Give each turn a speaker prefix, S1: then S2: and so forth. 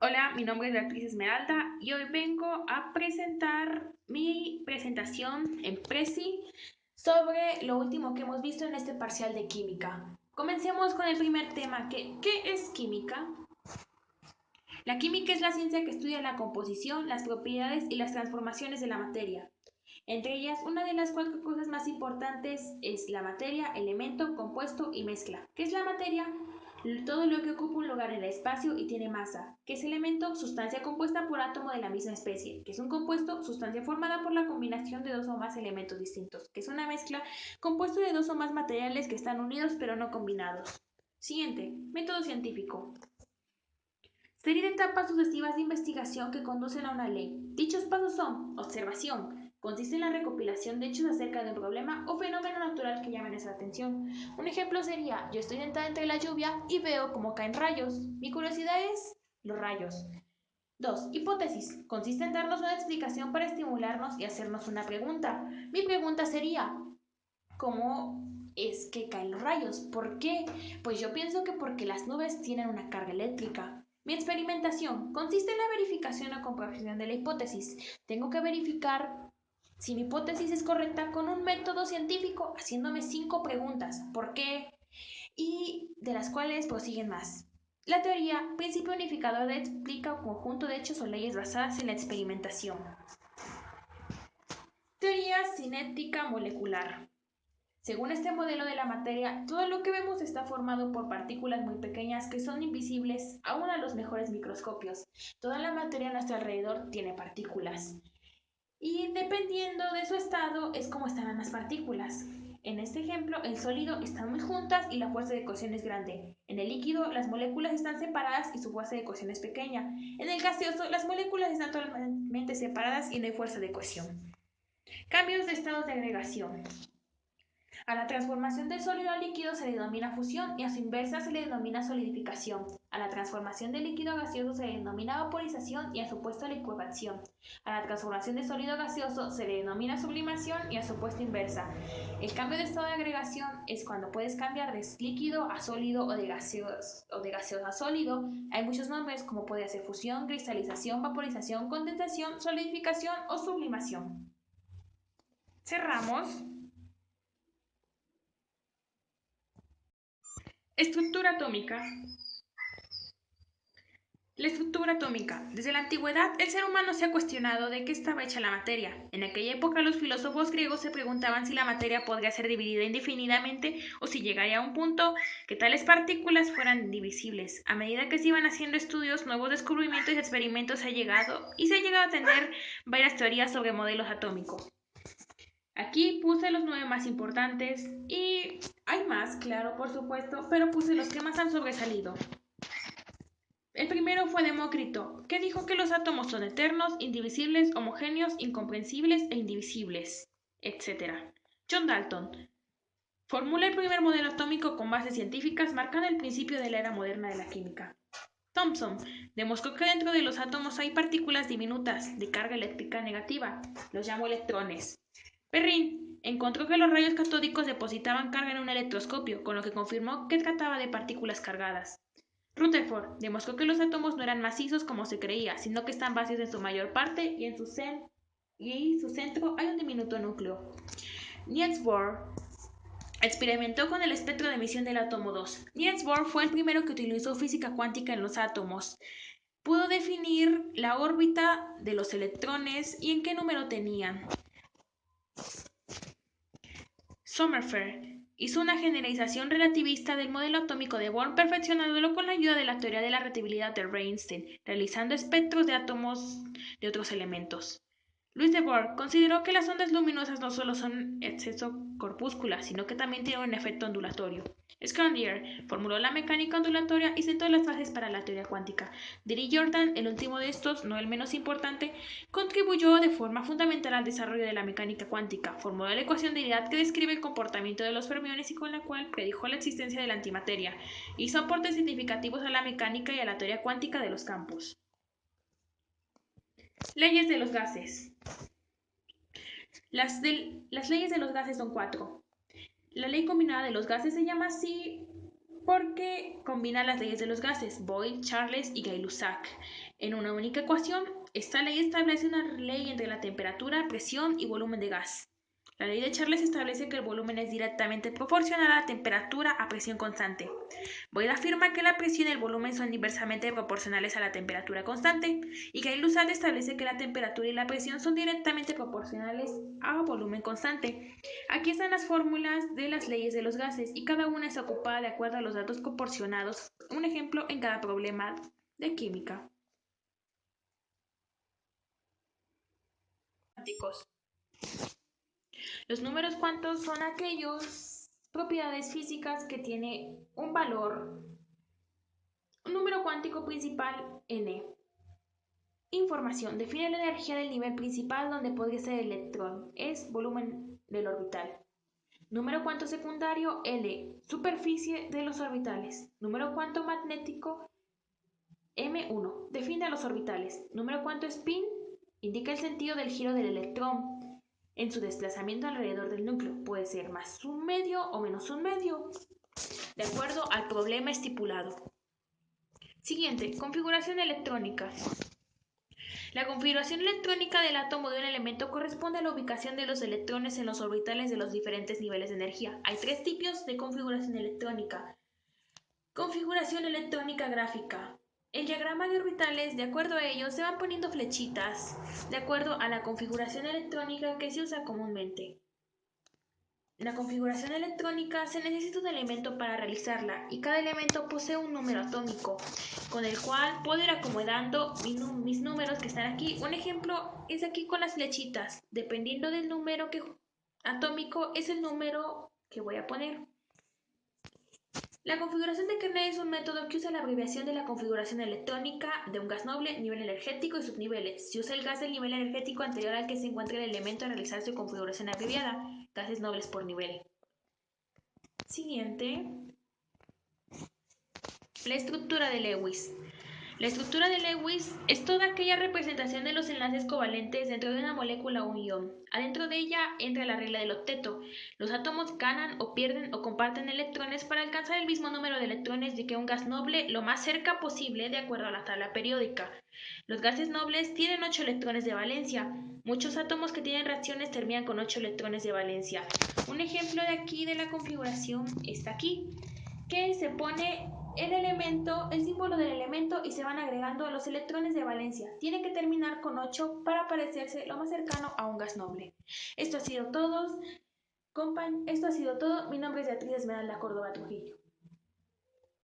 S1: Hola, mi nombre es Beatriz Esmeralda y hoy vengo a presentar mi presentación en Prezi sobre lo último que hemos visto en este parcial de química. Comencemos con el primer tema, ¿qué es química? La química es la ciencia que estudia la composición, las propiedades y las transformaciones de la materia. Entre ellas, una de las cuatro cosas más importantes es la materia, elemento, compuesto y mezcla. ¿Qué es la materia? Todo lo que ocupa un lugar en el espacio y tiene masa. ¿Qué es elemento? Sustancia compuesta por átomo de la misma especie. ¿Qué es un compuesto? Sustancia formada por la combinación de dos o más elementos distintos. ¿Qué es una mezcla? Compuesto de dos o más materiales que están unidos pero no combinados. Siguiente, método científico. Serie de etapas sucesivas de investigación que conducen a una ley. Dichos pasos son: observación. Consiste en la recopilación de hechos acerca de un problema o fenómeno natural que llame nuestra atención. Un ejemplo sería: yo estoy sentada entre la lluvia y veo cómo caen rayos. Mi curiosidad es los rayos. 2. Hipótesis. Consiste en darnos una explicación para estimularnos y hacernos una pregunta. Mi pregunta sería: ¿cómo es que caen los rayos? ¿Por qué? Pues yo pienso que porque las nubes tienen una carga eléctrica. Mi experimentación consiste en la verificación o comprobación de la hipótesis. Tengo que verificar si mi hipótesis es correcta con un método científico, haciéndome 5 preguntas. ¿Por qué? Y de las cuales prosiguen más. La teoría, principio unificador, explica un conjunto de hechos o leyes basadas en la experimentación. Teoría cinética molecular. Según este modelo de la materia, todo lo que vemos está formado por partículas muy pequeñas que son invisibles aún a los mejores microscopios. Toda la materia a nuestro alrededor tiene partículas. Y dependiendo de su estado es como estarán las partículas. En este ejemplo, el sólido están muy juntas y la fuerza de cohesión es grande. En el líquido, las moléculas están separadas y su fuerza de cohesión es pequeña. En el gaseoso, las moléculas están totalmente separadas y no hay fuerza de cohesión. Cambios de estados de agregación. A la transformación del sólido a líquido se le denomina fusión y a su inversa se le denomina solidificación. A la transformación del líquido a gaseoso se le denomina vaporización y a su opuesto licuefacción. A la transformación de sólido a gaseoso se le denomina sublimación y a su opuesto inversa. El cambio de estado de agregación es cuando puedes cambiar de líquido a sólido o de gaseoso a sólido. Hay muchos nombres como puede ser fusión, cristalización, vaporización, condensación, solidificación o sublimación. Cerramos. Estructura atómica. La estructura atómica. Desde la antigüedad, el ser humano se ha cuestionado de qué estaba hecha la materia. En aquella época, los filósofos griegos se preguntaban si la materia podría ser dividida indefinidamente o si llegaría a un punto que tales partículas fueran divisibles. A medida que se iban haciendo estudios, nuevos descubrimientos y experimentos se ha llegado a tener varias teorías sobre modelos atómicos. Aquí puse los 9 más importantes y hay más, claro, por supuesto, pero puse los que más han sobresalido. El primero fue Demócrito, que dijo que los átomos son eternos, indivisibles, homogéneos, incomprensibles e indivisibles, etc. John Dalton formula el primer modelo atómico con bases científicas, marcando el principio de la era moderna de la química. Thomson demostró que dentro de los átomos hay partículas diminutas de carga eléctrica negativa, los llamó electrones. Perrin encontró que los rayos catódicos depositaban carga en un electroscopio, con lo que confirmó que trataba de partículas cargadas. Rutherford demostró que los átomos no eran macizos como se creía, sino que están vacíos en su mayor parte y en su centro hay un diminuto núcleo. Niels Bohr experimentó con el espectro de emisión del átomo 2. Niels Bohr fue el primero que utilizó física cuántica en los átomos. Pudo definir la órbita de los electrones y en qué número tenían. Sommerfeld hizo una generalización relativista del modelo atómico de Bohr, perfeccionándolo con la ayuda de la teoría de la relatividad de Einstein, realizando espectros de átomos de otros elementos. Louis de Bohr consideró que las ondas luminosas no solo son exceso corpúsculas, sino que también tienen un efecto ondulatorio. Schrödinger formuló la mecánica ondulatoria y sentó las bases para la teoría cuántica. Diri Jordan, el último de estos, no el menos importante, contribuyó de forma fundamental al desarrollo de la mecánica cuántica. Formuló la ecuación de unidad que describe el comportamiento de los fermiones y con la cual predijo la existencia de la antimateria. Hizo aportes significativos a la mecánica y a la teoría cuántica de los campos. Leyes de los gases. Las leyes de los gases son 4. La ley combinada de los gases se llama así porque combina las leyes de los gases, Boyle, Charles y Gay-Lussac, en una única ecuación. Esta ley establece una ley entre la temperatura, presión y volumen de gas. La ley de Charles establece que el volumen es directamente proporcional a la temperatura a presión constante. Boyle afirma que la presión y el volumen son inversamente proporcionales a la temperatura constante, y Gay-Lussac establece que la temperatura y la presión son directamente proporcionales a volumen constante. Aquí están las fórmulas de las leyes de los gases, y cada una está ocupada de acuerdo a los datos proporcionados. Un ejemplo en cada problema de química. Los números cuánticos son aquellas propiedades físicas que tiene un valor, un número cuántico principal n. Información. Define la energía del nivel principal donde podría ser el electrón. Es volumen del orbital. Número cuántico secundario L. Superficie de los orbitales. Número cuántico magnético M1. Define los orbitales. Número cuántico spin. Indica el sentido del giro del electrón en su desplazamiento alrededor del núcleo. Puede ser más un medio o menos un medio, de acuerdo al problema estipulado. Siguiente, configuración electrónica. La configuración electrónica del átomo de un elemento corresponde a la ubicación de los electrones en los orbitales de los diferentes niveles de energía. Hay tres tipos de configuración electrónica. Configuración electrónica gráfica. El diagrama de orbitales, de acuerdo a ello, se van poniendo flechitas, de acuerdo a la configuración electrónica que se usa comúnmente. La configuración electrónica se necesita un elemento para realizarla, y cada elemento posee un número atómico, con el cual puedo ir acomodando mis números que están aquí. Un ejemplo es aquí con las flechitas. Dependiendo del número atómico, es el número que voy a poner. La configuración de Kernel es un método que usa la abreviación de la configuración electrónica de un gas noble, nivel energético y subniveles. Se usa el gas del nivel energético anterior al que se encuentra el elemento a realizar su configuración abreviada, gases nobles por nivel. Siguiente. La estructura de Lewis. La estructura de Lewis es toda aquella representación de los enlaces covalentes dentro de una molécula o un ion. Adentro de ella entra la regla del octeto. Los átomos ganan o pierden o comparten electrones para alcanzar el mismo número de electrones de que un gas noble lo más cerca posible de acuerdo a la tabla periódica. Los gases nobles tienen 8 electrones de valencia. Muchos átomos que tienen reacciones terminan con 8 electrones de valencia. Un ejemplo de aquí de la configuración está aquí, que se pone el símbolo del elemento y se van agregando los electrones de valencia. Tiene que terminar con 8 para parecerse lo más cercano a un gas noble. Esto ha sido todo. Mi nombre es Beatriz Esmeralda Córdoba Trujillo.